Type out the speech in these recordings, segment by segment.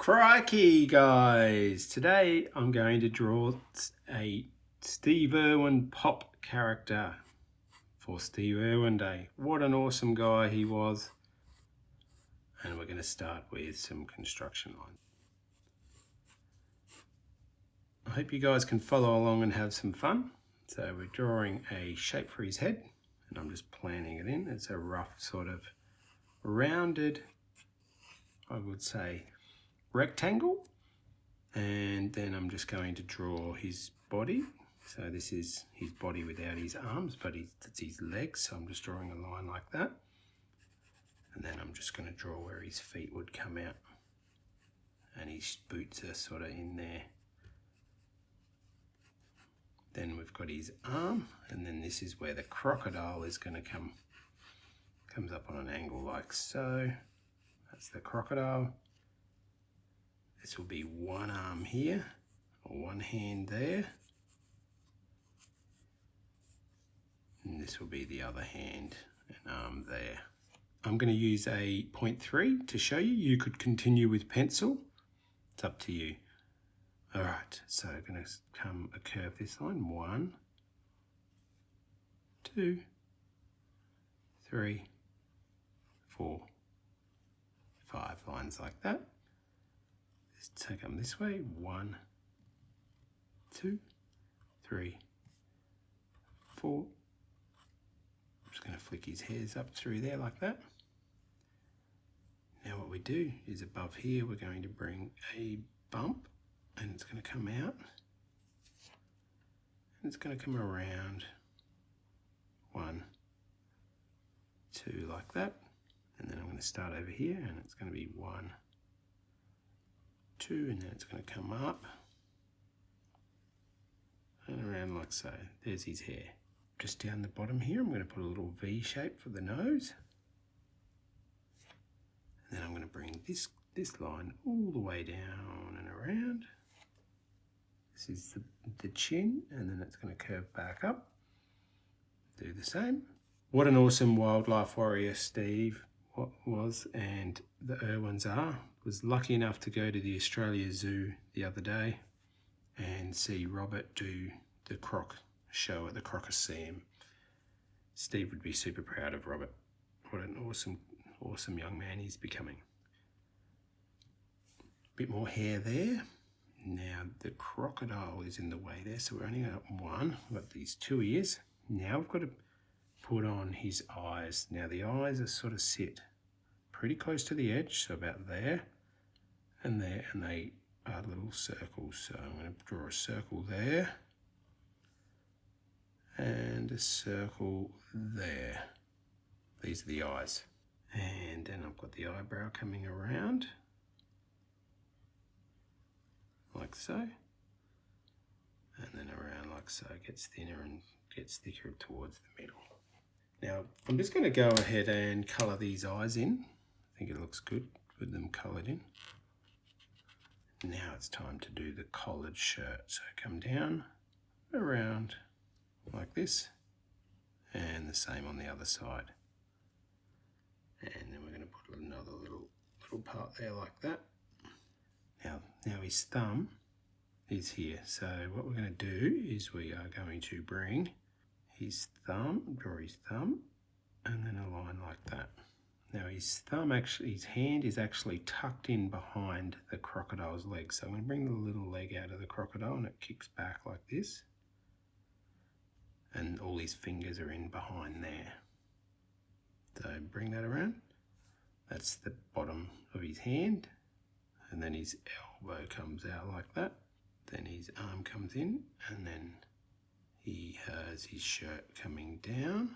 Crikey, guys! Today I'm going to draw a Steve Irwin Pop character for Steve Irwin Day. What an awesome guy he was. And we're going to start with some construction lines. I hope you guys can follow along and have some fun. So we're drawing a shape for his head, and I'm just planning it in. It's a rough sort of rounded, I would say, rectangle. And then I'm just going to draw his body. So this is his body without his arms, but it's his legs. So I'm just drawing a line like that. And then I'm just going to draw where his feet would come out. And his boots are sort of in there. Then we've got his arm, and then this is where the crocodile is going to comes up on an angle like so. That's the crocodile. This will be one arm here, or one hand there. And this will be the other hand and arm there. I'm going to use a 0.3 to show you. You could continue with pencil. It's up to you. All right, so I'm going to curve this line. 1, 2, 3, 4, 5 lines like that. Take them this way. 1, 2, 3, 4. I'm just going to flick his hairs up through there like that. Now what we do is above here we're going to bring a bump, and it's going to come out, and it's going to come around 1, 2 like that, and then I'm going to start over here, and it's going to be 1, 2, and then it's going to come up and around like so. There's his hair. Just down the bottom here I'm going to put a little V shape for the nose, and then I'm going to bring this line all the way down and around. This is the chin, and then it's going to curve back up. Do the same. What an awesome wildlife warrior Steve was, and the Irwins are. Was lucky enough to go to the Australia Zoo the other day and see Robert do the croc show at the Crocosseum. Steve would be super proud of Robert. What an awesome young man he's becoming. Bit more hair there. Now the crocodile is in the way there, so we're only got one. We've got these 2 ears. Now we've got to put on his eyes. Now the eyes are sort of sit pretty close to the edge, so about there and there, and they are little circles. So I'm going to draw a circle there and a circle there. These are the eyes. And then I've got the eyebrow coming around like so, and then around like so. It gets thinner and gets thicker towards the middle. Now I'm just going to go ahead and colour these eyes in. I think it looks good with them coloured in. Now it's time to do the collared shirt. So come down around like this, and the same on the other side. And then we're going to put another little part there like that. Now his thumb is here. So what we're going to do is we are going to bring his thumb, draw his thumb, and then a line like that. Now his hand is actually tucked in behind the crocodile's leg. So I'm going to bring the little leg out of the crocodile, and it kicks back like this. And all his fingers are in behind there. So bring that around. That's the bottom of his hand. And then his elbow comes out like that. Then his arm comes in, and then he has his shirt coming down.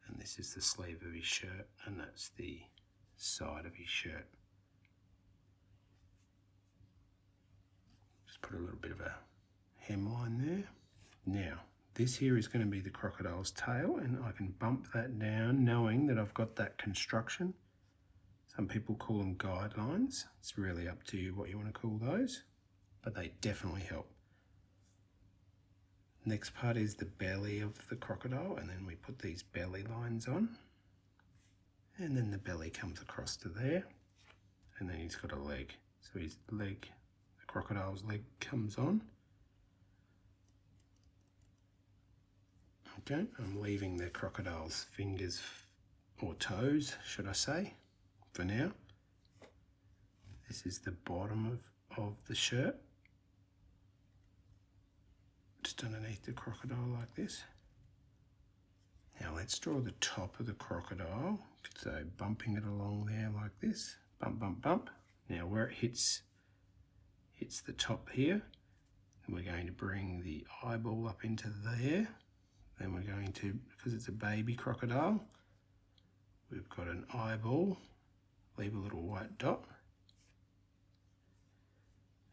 And this is the sleeve of his shirt, and that's the side of his shirt. Just put a little bit of a hemline there. Now, this here is going to be the crocodile's tail, and I can bump that down knowing that I've got that construction. Some people call them guidelines. It's really up to you what you want to call those, but they definitely help. Next part is the belly of the crocodile, and then we put these belly lines on, and then the belly comes across to there, and then he's got a leg. So his leg, the crocodile's leg comes on. Okay, I'm leaving the crocodile's fingers or toes, should I say, for now. This is the bottom of the shirt. Just underneath the crocodile like this. Now let's draw the top of the crocodile. So bumping it along there like this. Bump, bump, bump. Now where it hits the top here, and we're going to bring the eyeball up into there. Then we're going to, because it's a baby crocodile, we've got an eyeball, leave a little white dot,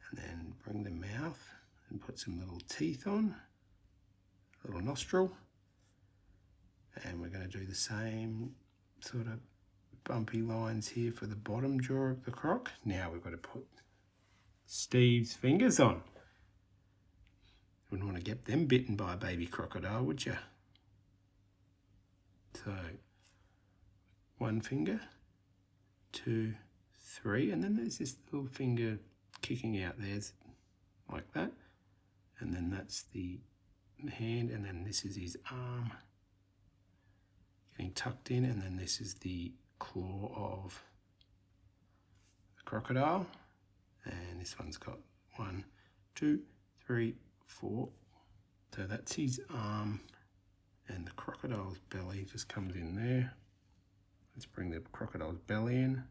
and then bring the mouth and put some little teeth on, a little nostril, and we're going to do the same sort of bumpy lines here for the bottom jaw of the croc. Now we've got to put Steve's fingers on. Wouldn't want to get them bitten by a baby crocodile, would you? So, 1 finger, 2, 3, and then there's this little finger kicking out there, like that. And then that's the hand, and then this is his arm getting tucked in, and then this is the claw of the crocodile. And this one's got 1, 2, 3, 4. So that's his arm, and the crocodile's belly just comes in there. Let's bring the crocodile's belly in.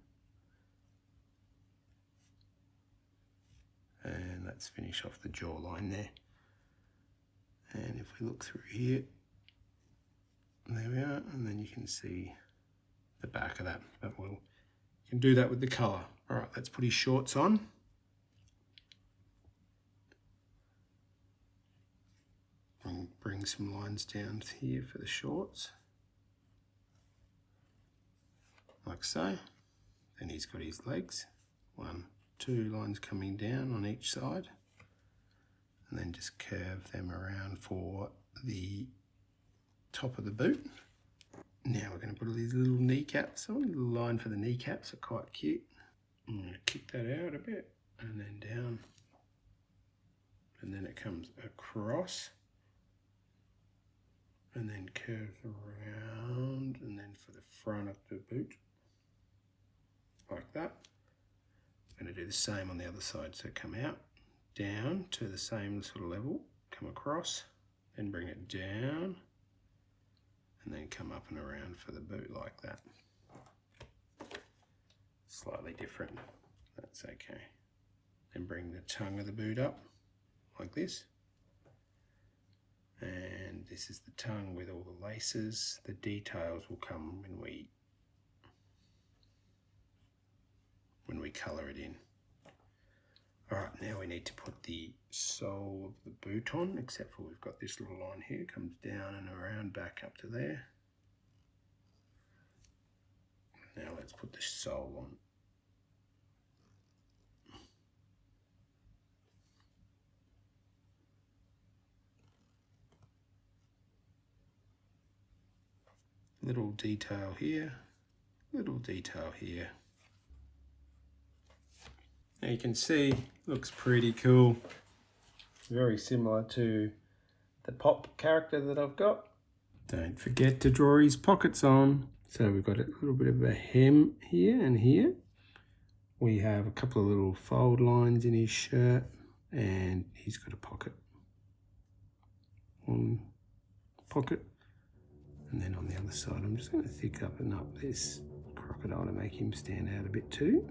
And let's finish off the jawline there. And if we look through here, there we are, and then you can see the back of that. But you can do that with the colour. All right, let's put his shorts on. Bring some lines down here for the shorts, like so. Then he's got his legs, 1, 2 lines coming down on each side, and then just curve them around for the top of the boot. Now we're going to put these little kneecaps on. A little line for the kneecaps are quite cute. I'm going to kick that out a bit, and then down, and then it comes across, and then curves around, and then for the front of the boot, like that. I'm going to do the same on the other side. So come out, down to the same sort of level, come across, then bring it down, and then come up and around for the boot like that. Slightly different, that's okay. Then bring the tongue of the boot up, like this. And this is the tongue with all the laces. The details will come when we colour it in. Alright, now we need to put the sole of the boot on, except for we've got this little line here, comes down and around back up to there. Now let's put the sole on. Little detail here, little detail here. Now you can see, looks pretty cool. Very similar to the Pop character that I've got. Don't forget to draw his pockets on. So we've got a little bit of a hem here and here. We have a couple of little fold lines in his shirt, and he's got a pocket. One pocket. And then on the other side, I'm just going to thick up and up this crocodile to make him stand out a bit too.